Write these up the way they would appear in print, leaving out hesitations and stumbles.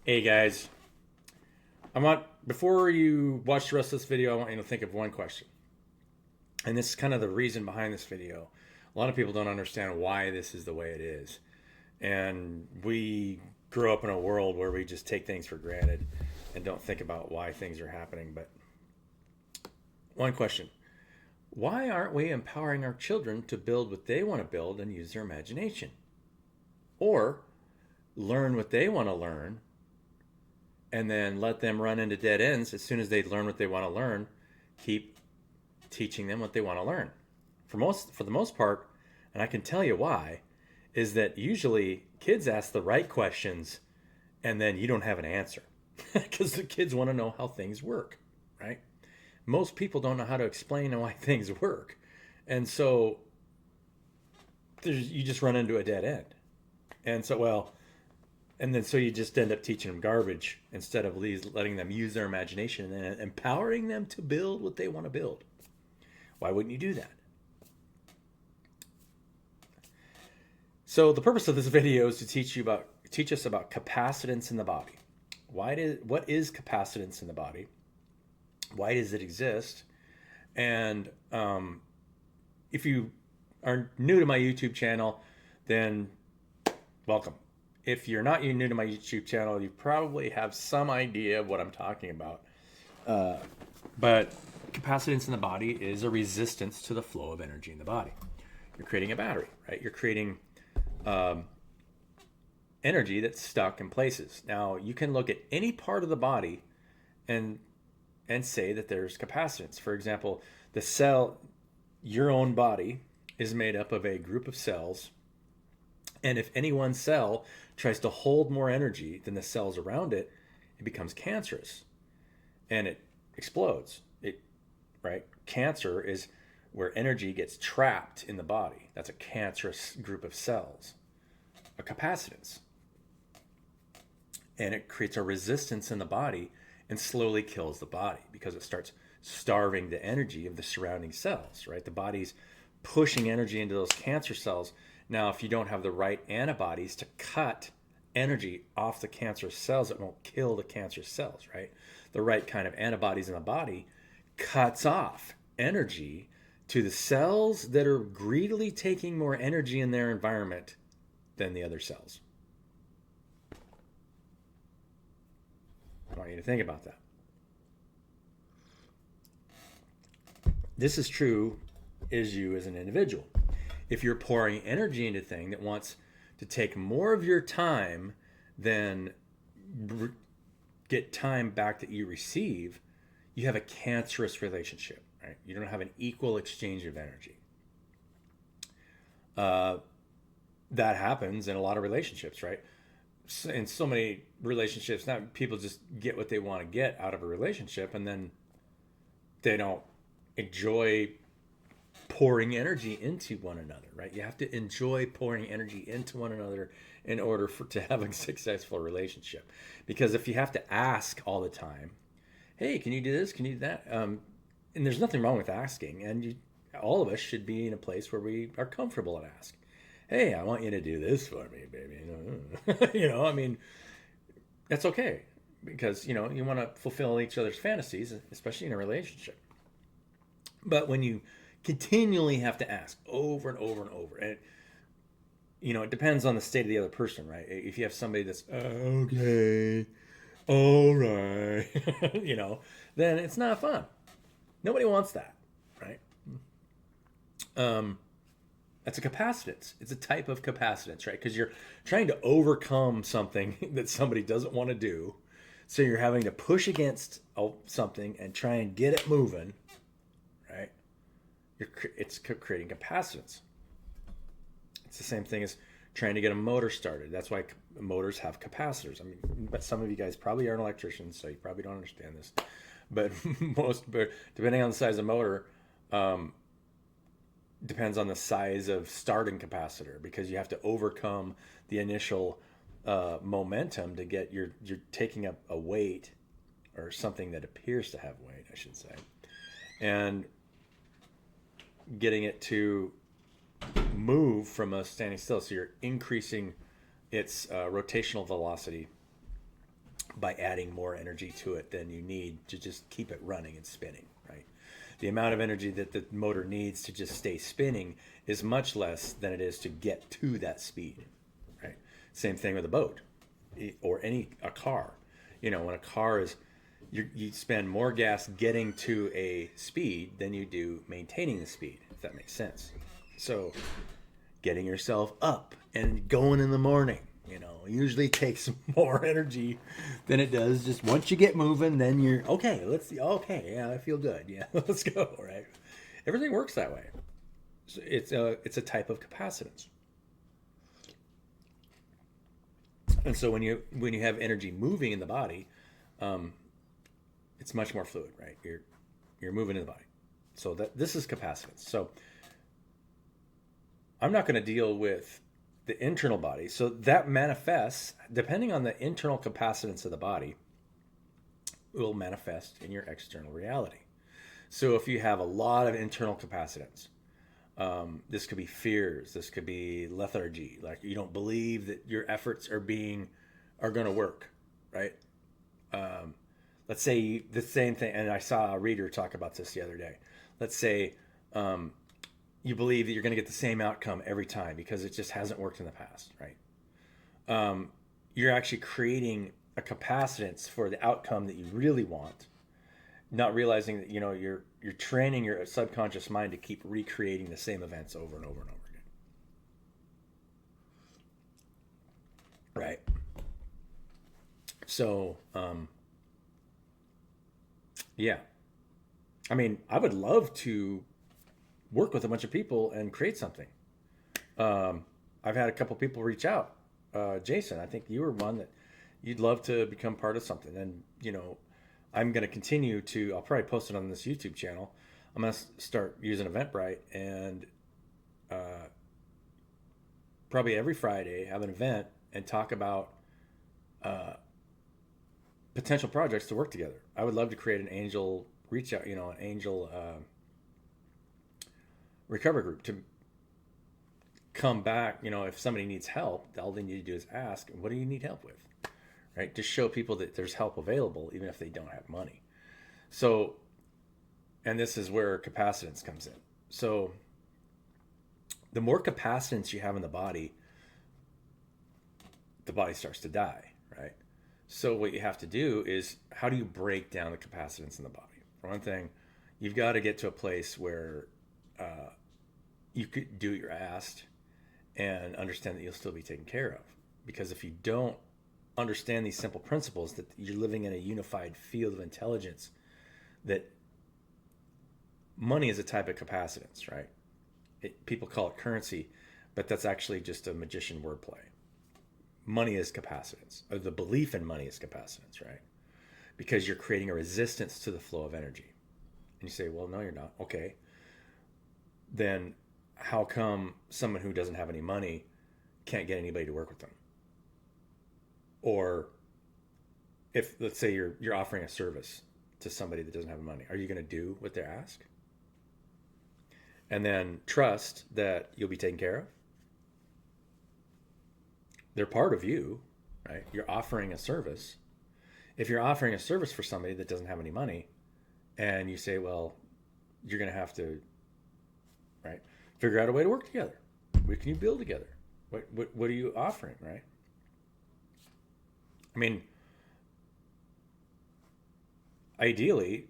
Hey guys, before you watch the rest of this video, I want you to think of one question. And this is kind of the reason behind this video. A lot of people don't understand why this is the way it is. And we grew up in a world where we just take things for granted and don't think about why things are happening. But one question: why aren't we empowering our children to build what they want to build and use their imagination? Or learn what they want to learn and then let them run into dead ends as soon as they learn what they want to learn. Keep teaching them what they want to learn. For the most part, and I can tell you why, is that usually kids ask the right questions and then you don't have an answer because the kids want to know how things work, right? Most people don't know how to explain why things work. And so you just run into a dead end. And so you just end up teaching them garbage instead of letting them use their imagination and empowering them to build what they want to build. Why wouldn't you do that? So the purpose of this video is to teach us about capacitance in the body. What is capacitance in the body? Why does it exist? And if you are new to my YouTube channel, then welcome. If you're not new to my YouTube channel, you probably have some idea of what I'm talking about. But capacitance in the body is a resistance to the flow of energy in the body. You're creating a battery, right? You're creating energy that's stuck in places. Now, you can look at any part of the body and say that there's capacitance. For example, your own body is made up of a group of cells. And if any one cell tries to hold more energy than the cells around it, it becomes cancerous and it explodes. Right? Cancer is where energy gets trapped in the body. That's a cancerous group of cells, a capacitance. And it creates a resistance in the body and slowly kills the body because it starts starving the energy of the surrounding cells, right? The body's pushing energy into those cancer cells. Now, if you don't have the right antibodies to cut energy off the cancerous cells, it won't kill the cancerous cells, right? The right kind of antibodies in the body cuts off energy to the cells that are greedily taking more energy in their environment than the other cells. I want you to think about that. This is true as you as an individual. If you're pouring energy into a thing that wants to take more of your time than get time back that you receive, you have a cancerous relationship, right? You don't have an equal exchange of energy. That happens in a lot of relationships, right? In so many relationships, not people just get what they want to get out of a relationship, and then they don't enjoy pouring energy into one another, right? You have to enjoy pouring energy into one another in order to have a successful relationship. Because if you have to ask all the time, hey, can you do this? Can you do that? And there's nothing wrong with asking. And all of us should be in a place where we are comfortable at ask. Hey, I want you to do this for me, baby. I mean, that's okay. Because, you want to fulfill each other's fantasies, especially in a relationship. But when you continually have to ask over and over and over, and it depends on the state of the other person, right? If you have somebody that's okay, all right, then it's not fun. Nobody wants that, right? That's a capacitance. It's a type of capacitance, right? Because you're trying to overcome something that somebody doesn't want to do, so you're having to push against something and try and get it moving, right? It's creating capacitance. It's the same thing as trying to get a motor started. That's why motors have capacitors. I mean, but some of you guys probably aren't electricians, so you probably don't understand this. But depending on the size of the motor, depends on the size of starting capacitor, because you have to overcome the initial momentum to get you're taking up a weight, or something that appears to have weight, I should say, and getting it to move from a standing still. So you're increasing its rotational velocity by adding more energy to it than you need to just keep it running and spinning, right? The amount of energy that the motor needs to just stay spinning is much less than it is to get to that speed, right? Same thing with a boat or a car. When a car is, you spend more gas getting to a speed than you do maintaining the speed, if that makes sense. So getting yourself up and going in the morning, usually takes more energy than it does just once you get moving. Then you're okay. Let's see. Okay, yeah, I feel good. Yeah, let's go. Right. Everything works that way. So it's a type of capacitance. And so when you have energy moving in the body, it's much more fluid, right? You're moving in the body. So this is capacitance. So I'm not going to deal with the internal body. So that manifests, depending on the internal capacitance of the body, will manifest in your external reality. So if you have a lot of internal capacitance, this could be fears, this could be lethargy, like you don't believe that your efforts are going to work, right? Let's say the same thing, and I saw a reader talk about this the other day. Let's say you believe that you're going to get the same outcome every time because it just hasn't worked in the past, right? You're actually creating a capacitance for the outcome that you really want, not realizing that you're training your subconscious mind to keep recreating the same events over and over and over again, right? So yeah, I mean, I would love to work with a bunch of people and create something. I've had a couple people reach out. Jason, I think you were one that you'd love to become part of something. And, I'm going to continue I'll probably post it on this YouTube channel. I'm going to start using Eventbrite and probably every Friday have an event and talk about potential projects to work together. I would love to create an angel reach out, an angel recovery group to come back. If somebody needs help, all they need to do is ask, what do you need help with, right? To show people that there's help available even if they don't have money. So, and this is where capacitance comes in. So the more capacitance you have in the body starts to die, right? So what you have to do is, how do you break down the capacitance in the body? For one thing, you've got to get to a place where you could do what you're asked and understand that you'll still be taken care of. Because if you don't understand these simple principles, that you're living in a unified field of intelligence, that money is a type of capacitance, right? People call it currency, but that's actually just a magician wordplay. Money is capacitance, or the belief in money is capacitance, right? Because you're creating a resistance to the flow of energy. And you say, well, no, you're not. Okay. Then how come someone who doesn't have any money can't get anybody to work with them? Or if, let's say you're offering a service to somebody that doesn't have money, are you going to do what they ask? And then trust that you'll be taken care of? They're part of you, right? You're offering a service. If you're offering a service for somebody that doesn't have any money, and you say, well, you're going to have to, right, figure out a way to work together. What can you build together? What are you offering, right? I mean, ideally,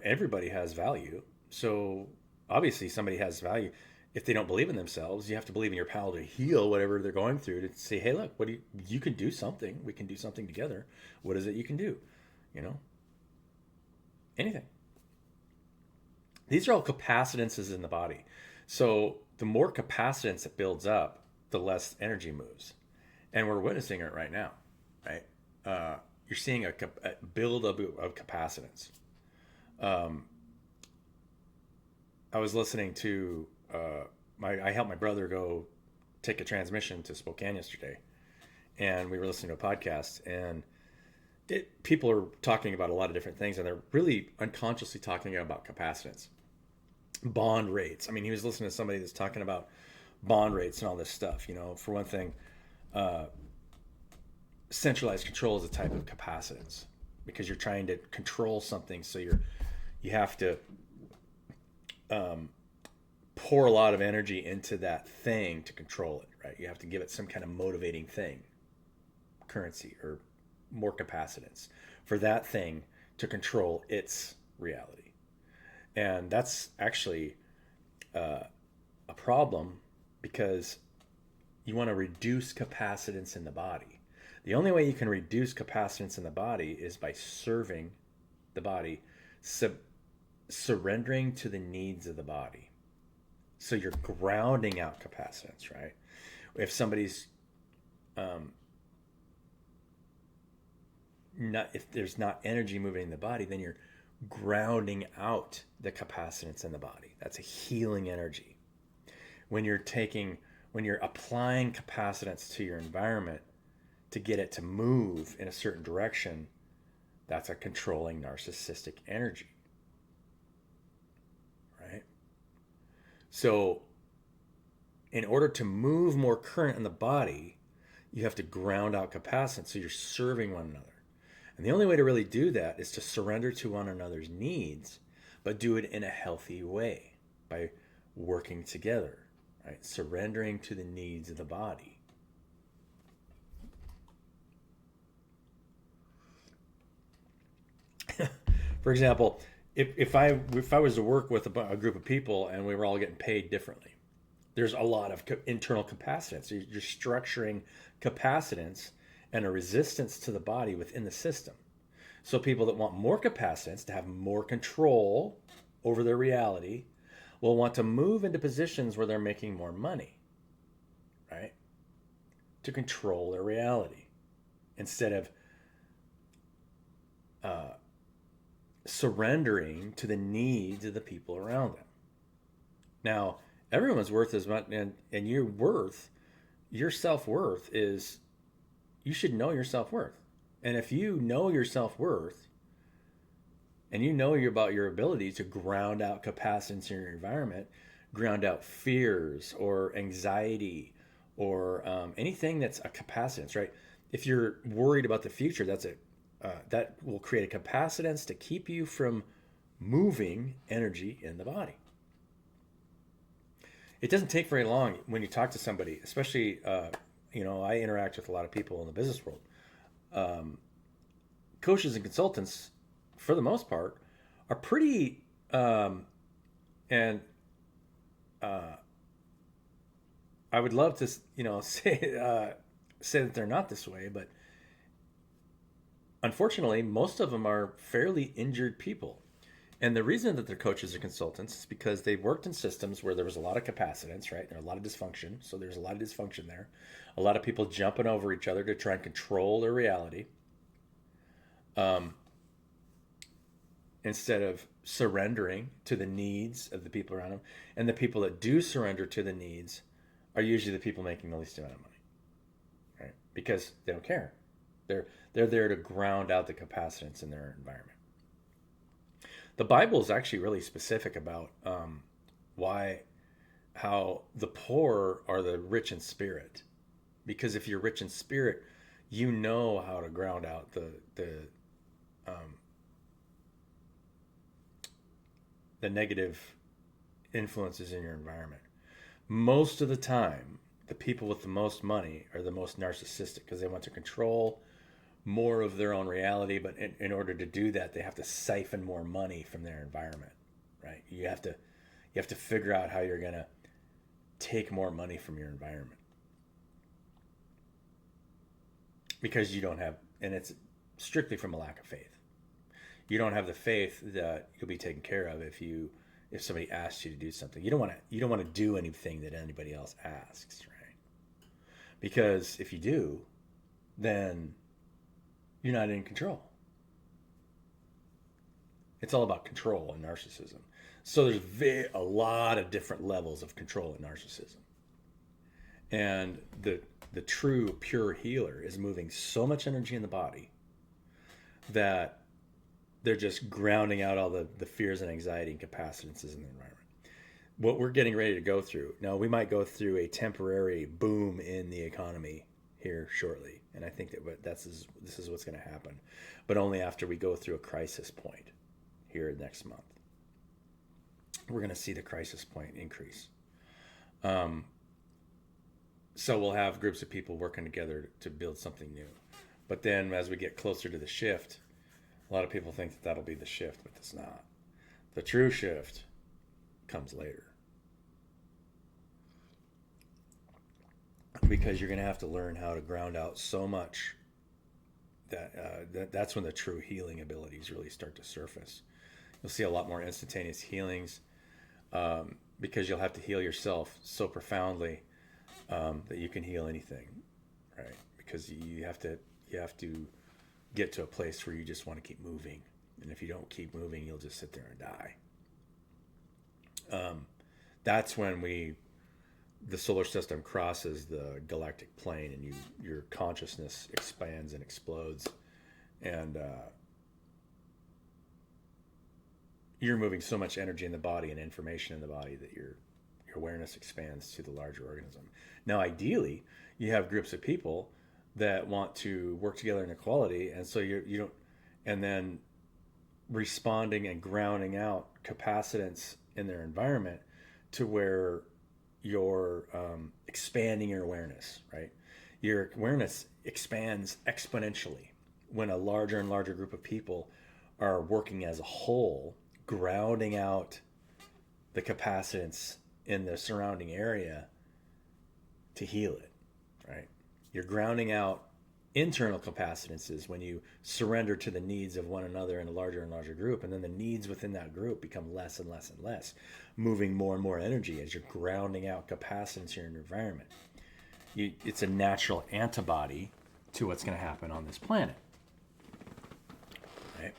everybody has value. So obviously somebody has value. If they don't believe in themselves, you have to believe in your pal to heal whatever they're going through, to say, hey, look, you can do something. We can do something together. What is it you can do? Anything. These are all capacitances in the body. So the more capacitance it builds up, the less energy moves. And we're witnessing it right now, right? You're seeing a build of capacitance. I was listening to, I helped my brother go take a transmission to Spokane yesterday, and we were listening to a podcast, and people are talking about a lot of different things, and they're really unconsciously talking about capacitance, bond rates. I mean, he was listening to somebody that's talking about bond rates and all this stuff. For one thing, centralized control is a type of capacitance because you're trying to control something, so you have to pour a lot of energy into that thing to control it, right? You have to give it some kind of motivating thing, currency, or more capacitance for that thing to control its reality. And that's actually a problem because you want to reduce capacitance in the body. The only way you can reduce capacitance in the body is by serving the body, surrendering to the needs of the body. So you're grounding out capacitance, right? If somebody's if there's not energy moving in the body, then you're grounding out the capacitance in the body. That's a healing energy. When you're applying capacitance to your environment to get it to move in a certain direction, that's a controlling narcissistic energy, right? So in order to move more current in the body, you have to ground out capacitance, so you're serving one another. And the only way to really do that is to surrender to one another's needs, but do it in a healthy way by working together, right? Surrendering to the needs of the body. For example, if I was to work with a group of people and we were all getting paid differently, there's a lot of internal capacitance. So you're structuring capacitance and a resistance to the body within the system. So people that want more capacitance to have more control over their reality will want to move into positions where they're making more money, right? To control their reality instead of surrendering to the needs of the people around them. Now, everyone's worth is much, and your self-worth is, you should know your self-worth. And if you know your self-worth and you know about your ability to ground out capacitance in your environment, ground out fears or anxiety or anything that's a capacitance, right? If you're worried about the future, that will create a capacitance to keep you from moving energy in the body. It doesn't take very long when you talk to somebody, especially, I interact with a lot of people in the business world. Coaches and consultants, for the most part, are pretty, and I would love to, say that they're not this way, but unfortunately, most of them are fairly injured people. And the reason that they're coaches or consultants is because they've worked in systems where there was a lot of capacitance, right? There's a lot of dysfunction. So there's a lot of dysfunction there. A lot of people jumping over each other to try and control their reality. Instead of surrendering to the needs of the people around them. And the people that do surrender to the needs are usually the people making the least amount of money, right? Because they don't care. They're there to ground out the capacitance in their environment. The Bible is actually really specific about how the poor are the rich in spirit. Because if you're rich in spirit, you know how to ground out the negative influences in your environment. Most of the time, the people with the most money are the most narcissistic because they want to control more of their own reality, but in order to do that, they have to siphon more money from their environment, right? You have to figure out how you're going to take more money from your environment because you don't have, and it's strictly from a lack of faith. You don't have the faith that you'll be taken care of if somebody asks you to do something. You don't want to do anything that anybody else asks, right? Because if you do, then you're not in control. It's all about control and narcissism. So there's a lot of different levels of control and narcissism. And the true pure healer is moving so much energy in the body that they're just grounding out all the fears and anxiety and capacitances in the environment. What we're getting ready to go through, now we might go through a temporary boom in the economy here shortly, and I think that this is what's going to happen, but only after we go through a crisis point here next month. We're going to see the crisis point increase. So we'll have groups of people working together to build something new. But then as we get closer to the shift, a lot of people think that that'll be the shift, but it's not. The true shift comes later. Because you're going to have to learn how to ground out so much that's when the true healing abilities really start to surface. You'll see a lot more instantaneous healings because you'll have to heal yourself so profoundly that you can heal anything, right? Because you have to get to a place where you just want to keep moving, and if you don't keep moving, you'll just sit there and die. That's when the solar system crosses the galactic plane, and your consciousness expands and explodes, and you're moving so much energy in the body and information in the body that your awareness expands to the larger organism. Now, ideally, you have groups of people that want to work together in equality, and so you don't, and then responding and grounding out capacitance in their environment to where you're expanding your awareness, right? Your awareness expands exponentially when a larger and larger group of people are working as a whole, grounding out the capacitance in the surrounding area to heal it, right? You're grounding out internal capacitances when you surrender to the needs of one another in a larger and larger group, and then the needs within that group become less and less and less, moving more and more energy as you're grounding out capacitance in your environment. It's a natural antibody to what's going to happen on this planet, right?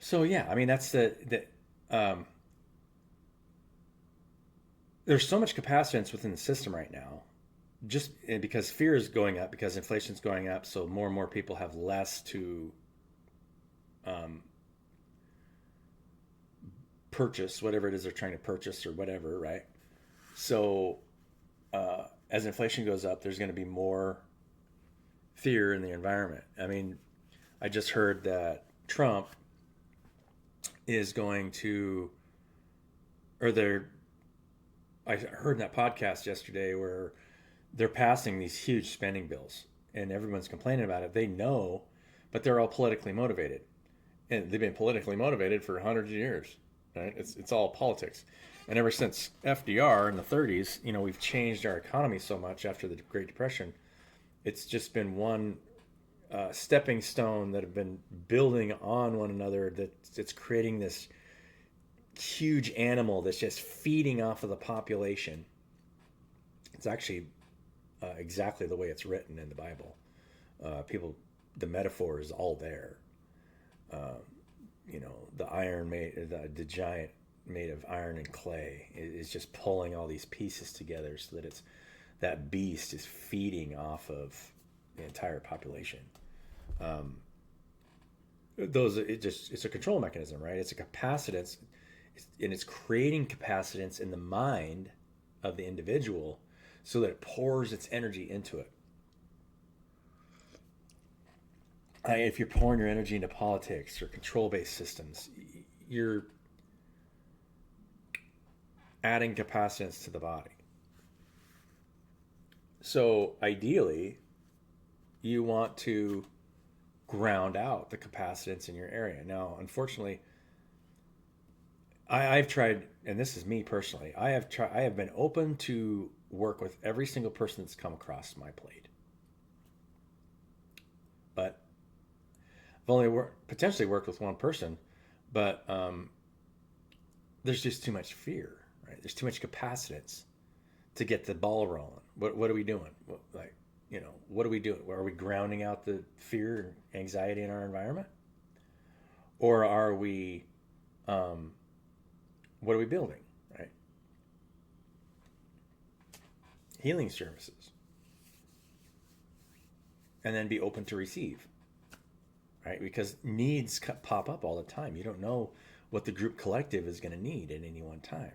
So yeah, I mean, that's there's so much capacitance within the system right now, just because fear is going up, because inflation is going up, so more and more people have less to purchase whatever it is they're trying to purchase or whatever, right? So as inflation goes up, there's going to be more fear in the environment. I mean, I just heard that Trump is going to, I heard in that podcast yesterday where they're passing these huge spending bills and everyone's complaining about it. They know, but they're all politically motivated. And they've been politically motivated for hundreds of years, right? It's all politics. And ever since FDR in the 30s, we've changed our economy so much after the Great Depression. It's just been one stepping stone that have been building on one another, that it's creating this huge animal that's just feeding off of the population. It's actually exactly the way it's written in the Bible. The metaphor is all there. The iron the giant made of iron and clay is just pulling all these pieces together so that that beast is feeding off of the entire population. It's a control mechanism, right? It's a capacitance, and it's creating capacitance in the mind of the individual so that it pours its energy into it. If you're pouring your energy into politics or control-based systems, you're adding capacitance to the body. So ideally, you want to ground out the capacitance in your area. Now, unfortunately, I've tried, and this is me personally, I have been open to work with every single person that's come across my plate. But I've only potentially worked with one person, but there's just too much fear, right? There's too much capacitance to get the ball rolling. What are we doing? What are we doing? Are we grounding out the fear and anxiety in our environment? Or are we, what are we building, right? Healing services. And then be open to receive, right? Because needs pop up all the time. You don't know what the group collective is going to need at any one time.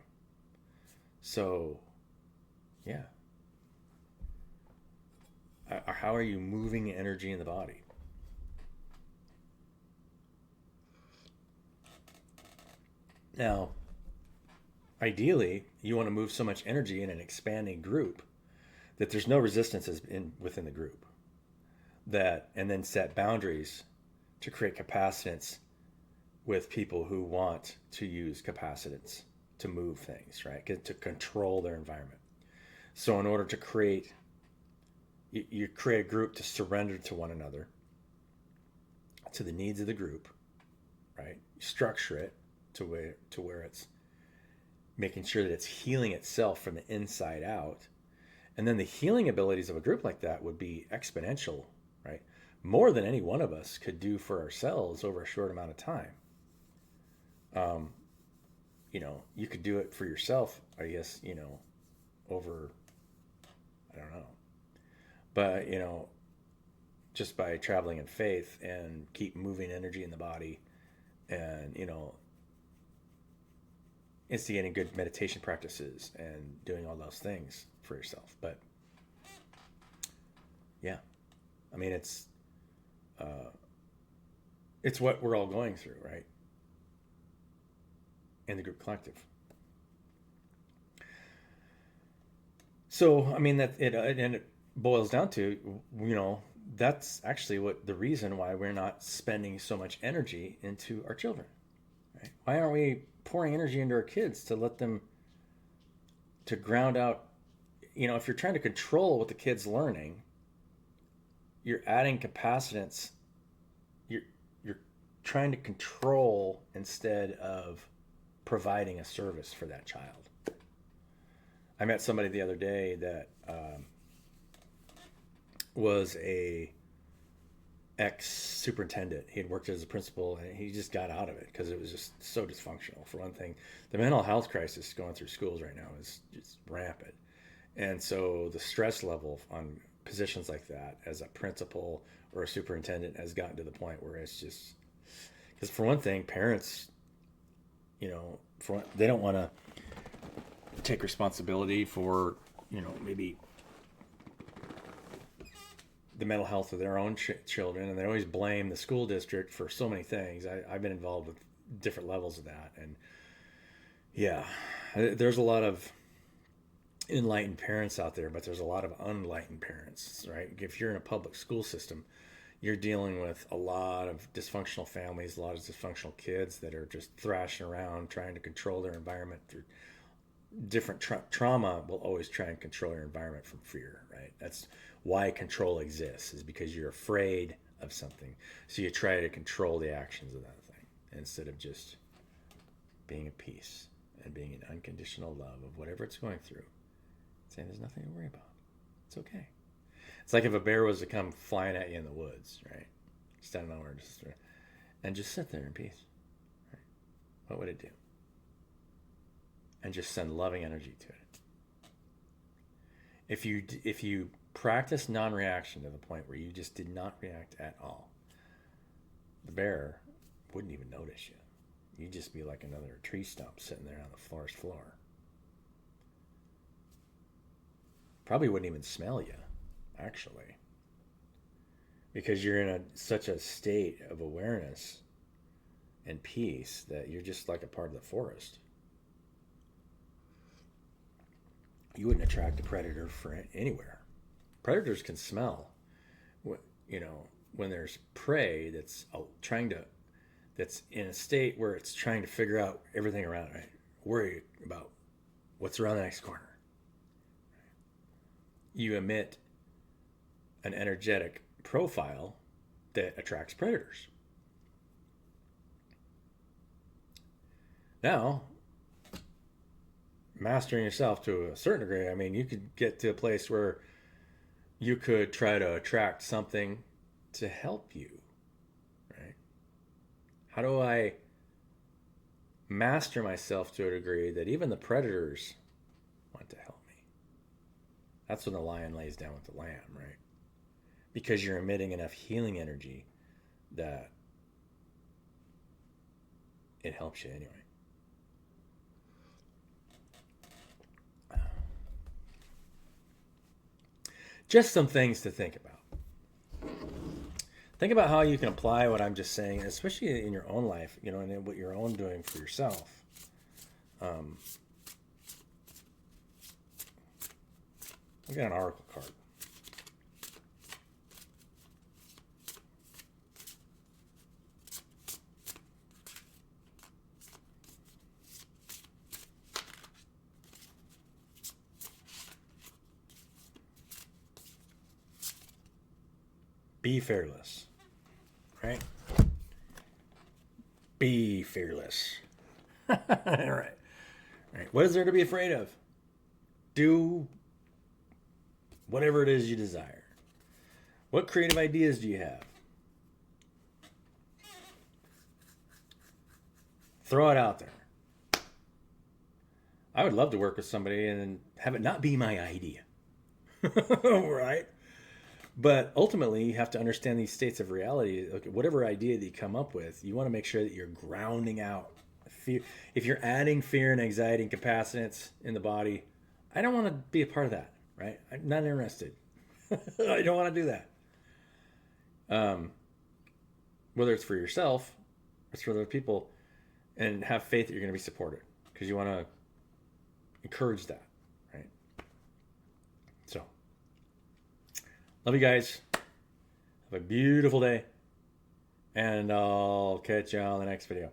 So, yeah. How are you moving energy in the body? Now, ideally, you want to move so much energy in an expanding group that there's no resistances within the group. That and then set boundaries to create capacitance with people who want to use capacitance to move things, right? To control their environment. So in order to create, you create a group to surrender to one another, to the needs of the group, right? You structure it to where it's making sure that it's healing itself from the inside out. And then the healing abilities of a group like that would be exponential, right? More than any one of us could do for ourselves over a short amount of time. Um, you could do it for yourself, I guess, over, I don't know. But, just by traveling in faith and keep moving energy in the body and, instigating good meditation practices and doing all those things for yourself. But yeah, I mean, uh, it's what we're all going through, right? In the group collective. So, I mean, it boils down to, that's actually what the reason why we're not spending so much energy into our children, right? Why aren't we pouring energy into our kids to let them to ground out? If you're trying to control what the kid's learning, you're adding capacitance. You're trying to control instead of providing a service for that child. I met somebody the other day that was a ex superintendent. He had worked as a principal, and he just got out of it because it was just so dysfunctional. For one thing, the mental health crisis going through schools right now is just rampant, and so the stress level on positions like that as a principal or a superintendent has gotten to the point where it's just because, for one thing, parents, they don't want to take responsibility for, maybe the mental health of their own children, and they always blame the school district for so many things. I've been involved with different levels of that, and yeah, there's a lot of enlightened parents out there, but there's a lot of unenlightened parents, right? If you're in a public school system, you're dealing with a lot of dysfunctional families, a lot of dysfunctional kids that are just thrashing around trying to control their environment through different trauma. Will always try and control your environment from fear, right? That's why control exists, is because you're afraid of something, so you try to control the actions of that thing instead of just being at peace and being in unconditional love of whatever it's going through, saying there's nothing to worry about, it's okay. It's like if a bear was to come flying at you in the woods, right? Standing over and just sit there in peace, right? What would it do? And just send loving energy to it. If you practice non-reaction to the point where you just did not react at all, the bear wouldn't even notice you. You'd just be like another tree stump sitting there on the forest floor. Probably wouldn't even smell you, actually, because you're in such a state of awareness and peace that you're just like a part of the forest. You wouldn't attract a predator for anywhere. Predators can smell, when there's prey that's that's in a state where it's trying to figure out everything around it, right? Worry about what's around the next corner. You emit an energetic profile that attracts predators. Now, mastering yourself to a certain degree, I mean, you could get to a place where you could try to attract something to help you, right? How do I master myself to a degree that even the predators want to help me? That's when the lion lays down with the lamb, right? Because you're emitting enough healing energy that it helps you anyway. just some things to think about. Think about how you can apply what I'm just saying, especially in your own life, you know, and what you're own doing for yourself. I got an oracle card. Be fearless, right? Be fearless. All right. All right. What is there to be afraid of? Do whatever it is you desire. What creative ideas do you have? Throw it out there. I would love to work with somebody and have it not be my idea. Right? But ultimately, you have to understand these states of reality. Okay, whatever idea that you come up with, you want to make sure that you're grounding out fear. If you're adding fear and anxiety and capacitance in the body, I don't want to be a part of that, right? I'm not interested. I don't want to do that. Whether it's for yourself or it's for other people, and have faith that you're going to be supported because you want to encourage that, right? So, love you guys. Have a beautiful day, and I'll catch you on the next video.